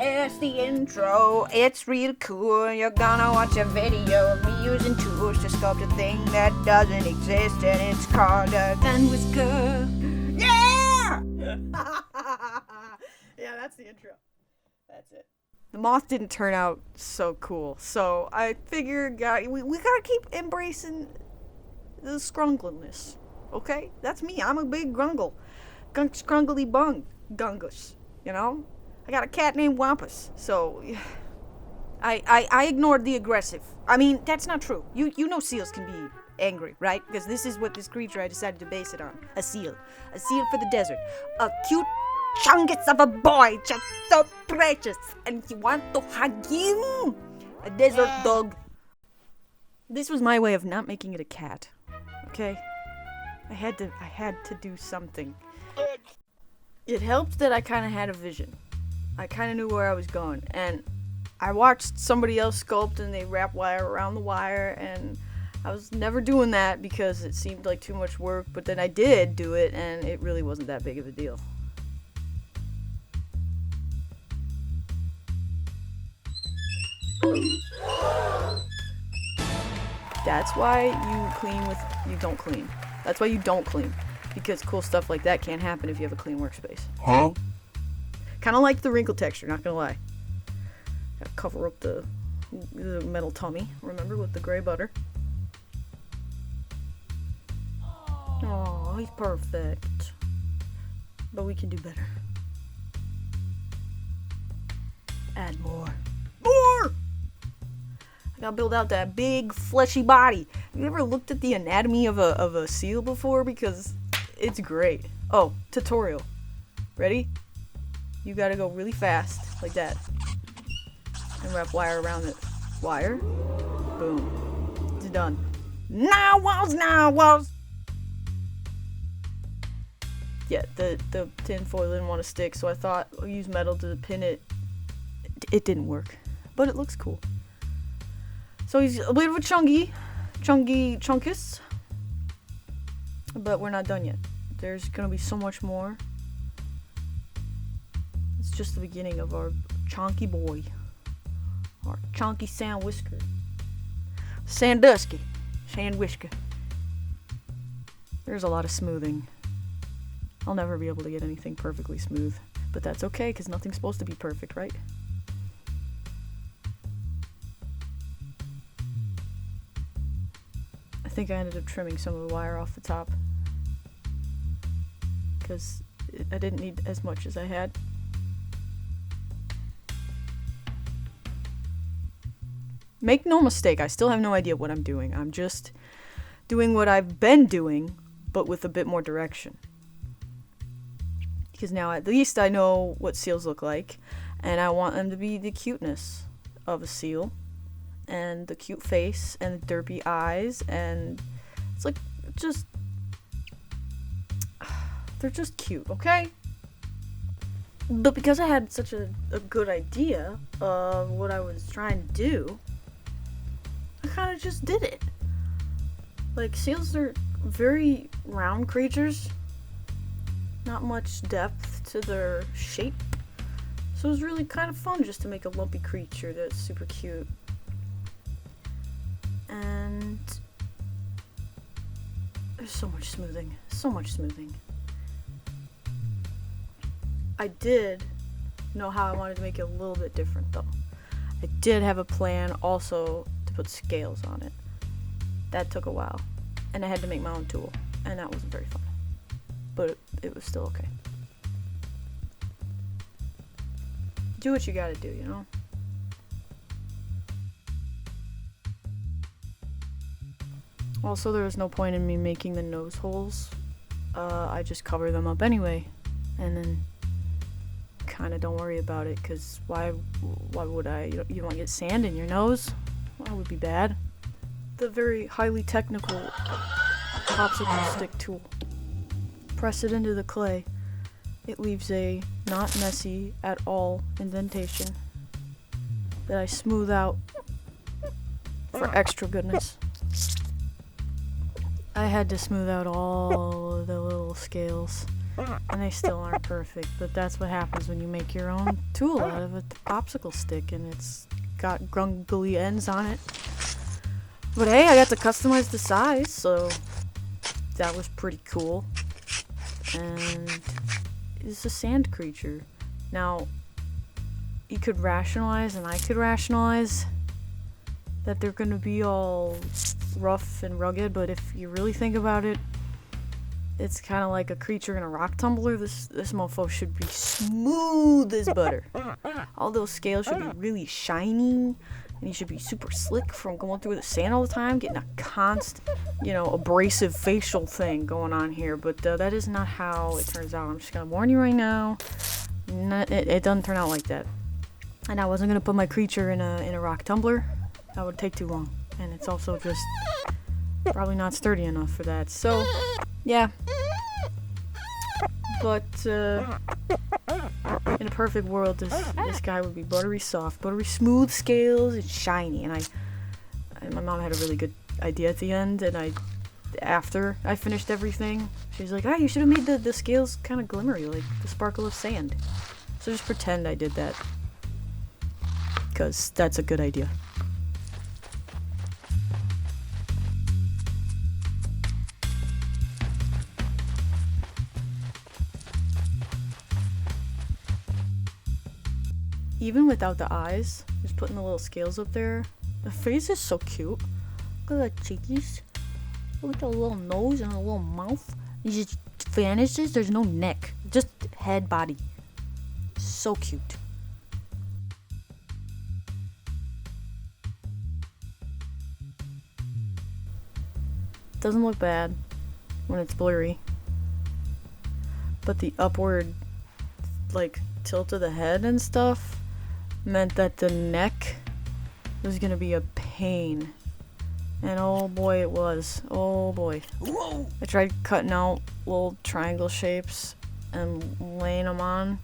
It's the intro, it's real cool. You're gonna watch a video of me using tools to sculpt a thing that doesn't exist, and it's called a Sandwhisker. Yeah! Yeah, that's the intro. That's it. The moth didn't turn out so cool, so I figured we gotta keep embracing the scrungliness, okay? That's me, I'm a big grungle. Scrungly bung. Gungus, you know? I got a cat named Wampus, so I ignored the aggressive. I mean, that's not true. You know seals can be angry, right? Because this is what this creature I decided to base it on. A seal for the desert. A cute chungus of a boy, just so precious, and you want to hug him. A desert dog. This was my way of not making it a cat, okay? I had to do something. It helped that I kind of had a vision. I kind of knew where I was going, and I watched somebody else sculpt and they wrap wire around the wire, and I was never doing that because it seemed like too much work, but then I did do it and it really wasn't that big of a deal. That's why you don't clean. That's why you don't clean. Because cool stuff like that can't happen if you have a clean workspace. Huh? Kind of like the wrinkle texture, not gonna lie. Gotta cover up the metal tummy, remember, with the gray butter. Oh, he's perfect. But we can do better. Add more. More! I gotta build out that big, fleshy body. Have you ever looked at the anatomy of a seal before? Because it's great. Oh, tutorial. Ready? You gotta go really fast, like that. And wrap wire around it. Wire. Boom. It's done. Now walls! Yeah, the tin foil didn't want to stick, so I thought I'll use metal to pin it. It didn't work. But it looks cool. So he's a bit of a chunky chunkus. But we're not done yet. There's gonna be so much more. It's just the beginning of our chonky boy. Our chonky Sandwhisker. Sandwhisker. There's a lot of smoothing. I'll never be able to get anything perfectly smooth. But that's okay, because nothing's supposed to be perfect, right? I think I ended up trimming some of the wire off the top. Because I didn't need as much as I had. Make no mistake, I still have no idea what I'm doing. I'm just doing what I've been doing, but with a bit more direction. Because now at least I know what seals look like, and I want them to be the cuteness of a seal, and the cute face, and the derpy eyes, and it's like, just... they're just cute, okay? But because I had such a good idea of what I was trying to do, I kind of just did it. Like, seals are very round creatures. Not much depth to their shape. So it was really kind of fun just to make a lumpy creature that's super cute. And there's so much smoothing. So much smoothing. I did know how I wanted to make it a little bit different, though. I did have a plan also to put scales on it. That took a while. And I had to make my own tool. And that wasn't very fun. But it was still okay. Do what you gotta do, you know? Also, there was no point in me making the nose holes. I just cover them up anyway. And then kind of don't worry about it, because why would I? You don't want to get sand in your nose? That would be bad. The very highly technical popsicle stick tool. Press it into the clay. It leaves a not messy at all indentation that I smooth out for extra goodness. I had to smooth out all of the little scales And they still aren't perfect, but that's what happens when you make your own tool out of a popsicle stick and it's got grungly ends on it. But hey, I got to customize the size, so that was pretty cool. And it's a sand creature. Now, you could rationalize, and I could rationalize, that they're gonna be all rough and rugged, but if you really think about it, it's kind of like a creature in a rock tumbler. This mofo should be smooth as butter. All those scales should be really shiny, and he should be super slick from going through the sand all the time, getting a constant, abrasive facial thing going on here. But that is not how it turns out. I'm just gonna warn you right now. It doesn't turn out like that. And I wasn't gonna put my creature in a rock tumbler. That would take too long, and it's also just probably not sturdy enough for that. So, yeah. But in a perfect world, this guy would be buttery soft, buttery smooth scales, and shiny. And my mom had a really good idea at the end, and after I finished everything, she's like, "Ah, you should have made the scales kind of glimmery, like the sparkle of sand." So just pretend I did that, because that's a good idea. Even without the eyes, just putting the little scales up there, the face is so cute. Look at the cheekies. Look at the little nose and the little mouth. He just vanishes. There's no neck, just head, body. So cute. Doesn't look bad when it's blurry, but the upward, tilt of the head and stuff meant that the neck was gonna be a pain. And oh boy, it was. Oh boy. Whoa. I tried cutting out little triangle shapes and laying them on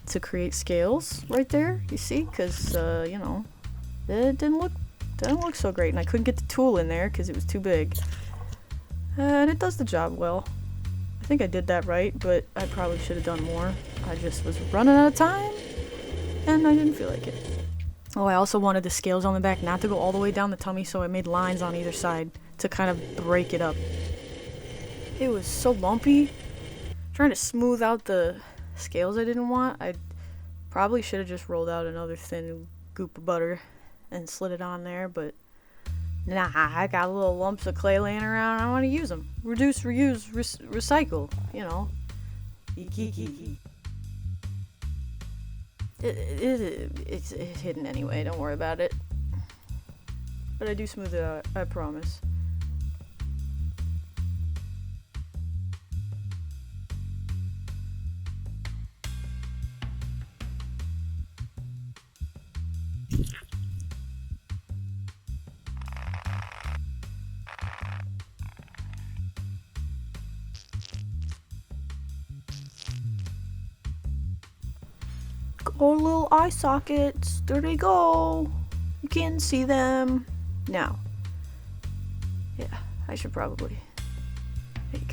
to create scales right there. You see? Because, it didn't look so great. And I couldn't get the tool in there because it was too big. And it does the job well. I think I did that right, but I probably should have done more. I just was running out of time, and I didn't feel like it. Oh, I also wanted the scales on the back not to go all the way down the tummy, so I made lines on either side to kind of break it up. It was so lumpy. Trying to smooth out the scales I didn't want. I probably should have just rolled out another thin goop of butter and slid it on there, but nah, I got little lumps of clay laying around. I want to use them. Reduce, reuse, recycle. It's hidden anyway. Don't worry about it. But I do smooth it out. I promise. Oh, little eye sockets. There they go. You can't see them. Now. Yeah, I should probably. There you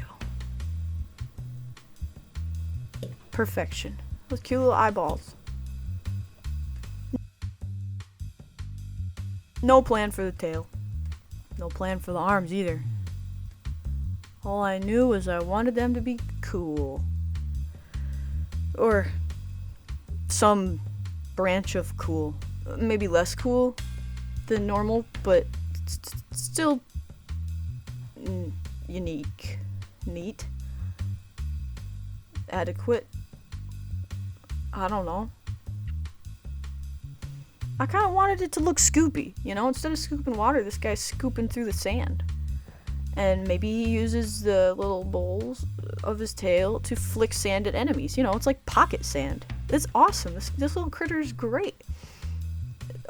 go. Perfection. Those cute little eyeballs. No plan for the tail. No plan for the arms either. All I knew was I wanted them to be cool. Or some branch of cool. Maybe less cool than normal, but still unique. Neat. Adequate. I don't know. I kind of wanted it to look scoopy, Instead of scooping water, this guy's scooping through the sand. And maybe he uses the little bowls of his tail to flick sand at enemies. It's like pocket sand. It's awesome. This little critter is great.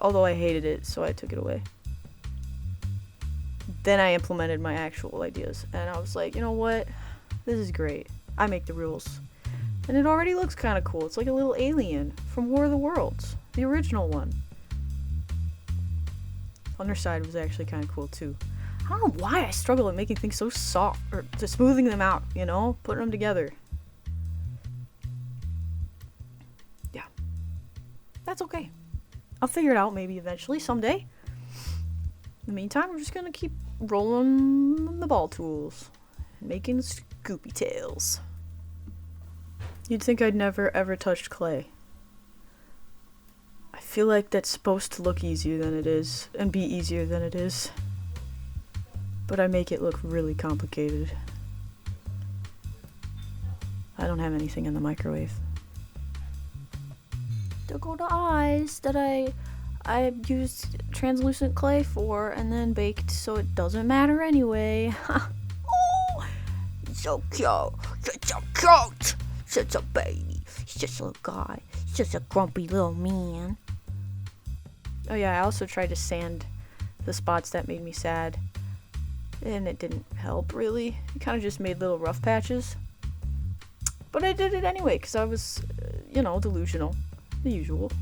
Although I hated it, so I took it away. Then I implemented my actual ideas. And I was like, you know what? This is great. I make the rules. And it already looks kind of cool. It's like a little alien from War of the Worlds. The original one. Underside was actually kind of cool too. I don't know why I struggle at making things so soft, or to smoothing them out, putting them together. That's okay. I'll figure it out maybe eventually, someday. In the meantime, we're just gonna keep rolling the ball tools. Making scoopy tails. You'd think I'd never ever touched clay. I feel like that's supposed to look easier than it is, and be easier than it is. But I make it look really complicated. I don't have anything in the microwave. There go the eyes that I used translucent clay for and then baked, so it doesn't matter anyway. Oh, so cute. Such a cute. Such a baby. He's just a little guy. He's just a grumpy little man. Oh yeah, I also tried to sand the spots that made me sad. And it didn't help, really. It kind of just made little rough patches. But I did it anyway, because I was, delusional. The usual.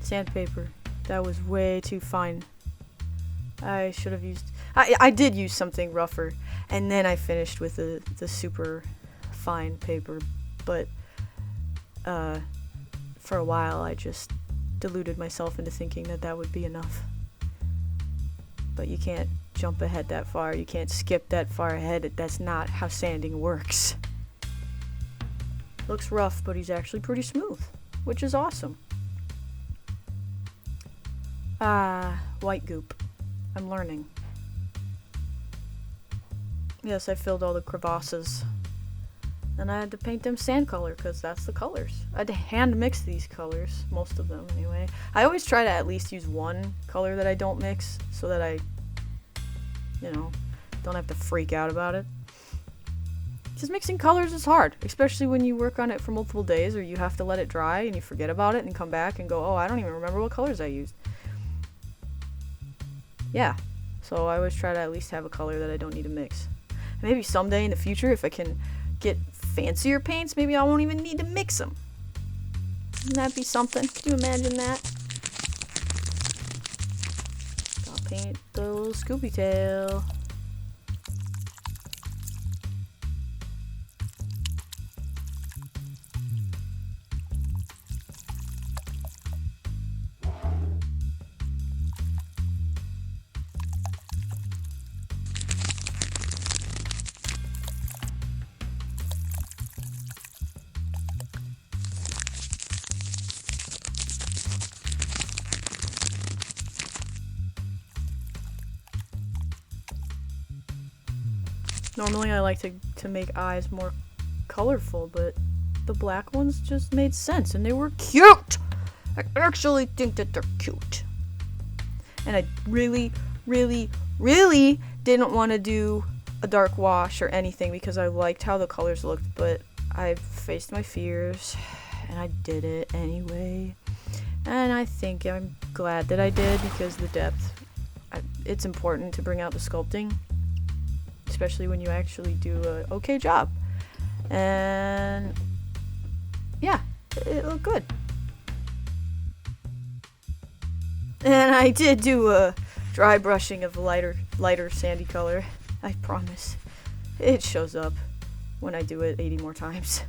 Sandpaper. That was way too fine. I should have used... I did use something rougher. And then I finished with the super fine paper. But for a while, I just deluded myself into thinking that would be enough. But you can't jump ahead that far. You can't skip that far ahead. That's not how sanding works. Looks rough, but he's actually pretty smooth, which is awesome. White goop. I'm learning. Yes, I filled all the crevasses. And I had to paint them sand color, because that's the colors. I had to hand mix these colors, most of them anyway. I always try to at least use one color that I don't mix, so that I, don't have to freak out about it. Because mixing colors is hard, especially when you work on it for multiple days, or you have to let it dry and you forget about it and come back and go, oh, I don't even remember what colors I used. Yeah, so I always try to at least have a color that I don't need to mix. Maybe someday in the future, if I can get fancier paints, maybe I won't even need to mix them. Wouldn't that be something? Can you imagine that? I'll paint the little Scooby tail. Normally I like to make eyes more colorful, but the black ones just made sense and they were cute! I actually think that they're cute. And I really, really, really didn't want to do a dark wash or anything because I liked how the colors looked, but I faced my fears and I did it anyway. And I think I'm glad that I did because the depth, it's important to bring out the sculpting. Especially when you actually do a okay job. And yeah, it looked good. And I did do a dry brushing of lighter sandy color. I promise. It shows up when I do it 80 more times.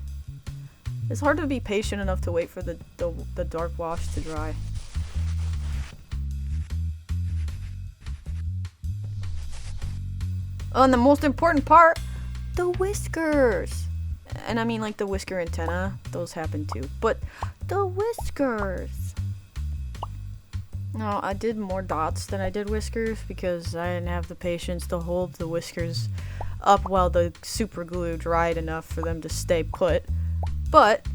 It's hard to be patient enough to wait for the dark wash to dry. Oh, and the most important part, the whiskers. And I mean like the whisker antenna, those happen too. But the whiskers. No, I did more dots than I did whiskers because I didn't have the patience to hold the whiskers up while the super glue dried enough for them to stay put. But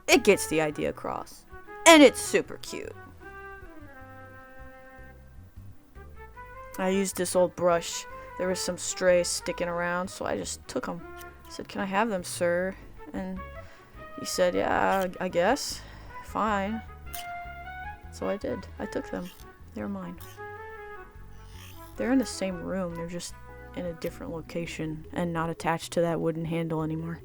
it gets the idea across. And it's super cute. I used this old brush. There was some strays sticking around, so I just took them. I said, "Can I have them, sir?" And he said, "Yeah, I guess. Fine." So I did. I took them. They're mine. They're in the same room. They're just in a different location and not attached to that wooden handle anymore.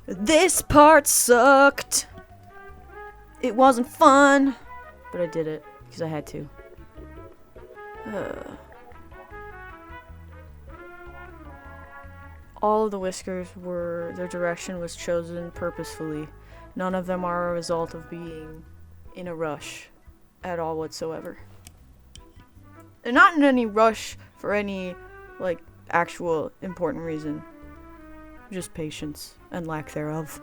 This part sucked. It wasn't fun. But I did it because I had to. All of the whiskers their direction was chosen purposefully. None of them are a result of being in a rush at all whatsoever. They're not in any rush for any, like, actual important reason. Just patience and lack thereof.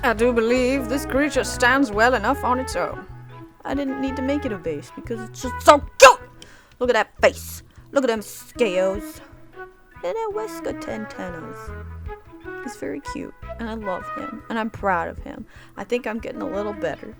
I do believe this creature stands well enough on its own. I didn't need to make it a vase because it's just so cute! Look at that face. Look at them scales. Look at that whisker antennas. He's very cute, and I love him, and I'm proud of him. I think I'm getting a little better.